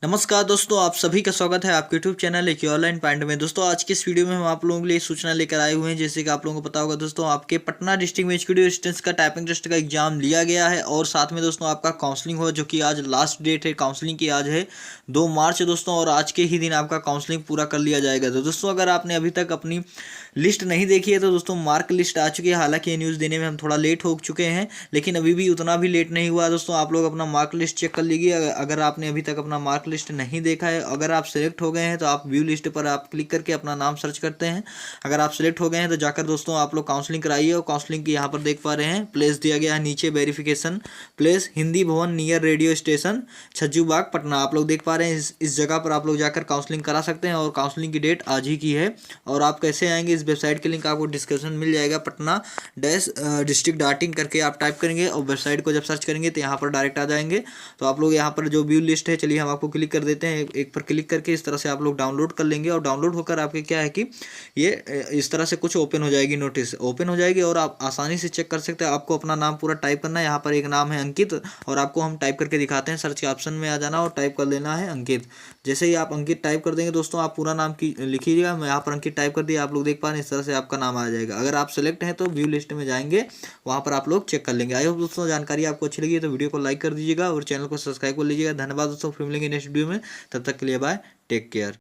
नमस्कार दोस्तों, आप सभी का स्वागत है आपके यूट्यूब चैनल एक ऑनलाइन पॉइंट में। दोस्तों आज की इस वीडियो में हम आप लोगों के लिए सूचना लेकर आए हुए हैं। जैसे कि आप लोगों को पता होगा दोस्तों, आपके पटना डिस्ट्रिक्ट में एचक्यूडी डिस्टेंस का टाइपिंग टेस्ट का एग्जाम लिया गया है और साथ में दोस्तों आपका काउंसलिंग हो, जो कि आज लास्ट डेट है काउंसलिंग की। आज है 2 मार्च दोस्तों, और आज के ही दिन आपका काउंसलिंग पूरा कर लिया जाएगा। तो दोस्तों अगर आपने अभी तक अपनी लिस्ट नहीं देखी है तो दोस्तों मार्क लिस्ट आ चुकी है। हालांकि ये न्यूज़ देने में हम थोड़ा लेट हो चुके हैं, लेकिन अभी भी उतना भी लेट नहीं हुआ दोस्तों। आप लोग अपना मार्क लिस्ट चेक कर लीजिए। अगर आपने अभी तक अपना मार्क लिस्ट नहीं देखा है, अगर आप सिलेक्ट हो गए हैं तो आप व्यू लिस्ट पर आप क्लिक करके अपना नाम सर्च करते हैं। अगर आप सिलेक्ट हो गए हैं तो जाकर दोस्तों आप लोग काउंसलिंग कराइए। और काउंसलिंग की यहाँ पर देख पा रहे हैं प्लेस दिया गया है नीचे, verification place Hindi Bhavan near radio station Chhajju बाग पटना। आप लोग देख पा रहे हैं इस जगह पर आप लोग जाकर काउंसलिंग करा सकते हैं। और काउंसलिंग की डेट आज ही की है। और आप कैसे आएंगे, इस वेबसाइट के लिंक आपको डिस्क्रिप्शन मिल जाएगा। पटना डैश डिस्ट्रिक्ट डॉटिंग करके आप टाइप करेंगे और वेबसाइट को जब सर्च करेंगे तो यहाँ पर डायरेक्ट आ जाएंगे। तो आप लोग यहाँ पर जो व्यू लिस्ट है, चलिए हम आपको क्लिक कर देते हैं। एक पर क्लिक करके इस तरह से आप लोग डाउनलोड कर लेंगे। और डाउनलोड होकर आपके क्या है कि ये इस तरह से कुछ ओपन हो जाएगी, नोटिस ओपन हो जाएगी। और आप आसानी से चेक कर सकते हैं। आपको अपना नाम पूरा टाइप करना है। यहाँ पर एक नाम है अंकित, और आपको हम टाइप करके दिखाते हैं। सर्च के ऑप्शन में आ जाना और टाइप कर लेना है अंकित। जैसे ही आप अंकित टाइप कर देंगे दोस्तों, आप पूरा नाम की लिखिएगा। मैं यहाँ पर अंकित टाइप कर दिया, आप लोग देख पा रहे हैं इस तरह से आपका नाम आ जाएगा। अगर आप सेलेक्ट हैं तो व्यू लिस्ट में जाएंगे, वहाँ पर आप लोग चेक कर लेंगे। आई होप दोस्तों जानकारी आपको अच्छी लगी तो वीडियो को लाइक कर दीजिएगा और चैनल को सब्सक्राइब कर लीजिएगा। धन्यवाद दोस्तों, फिर मिलेंगे नेक्स्ट वीडियो में। तब तक के लिए बाय, टेक केयर।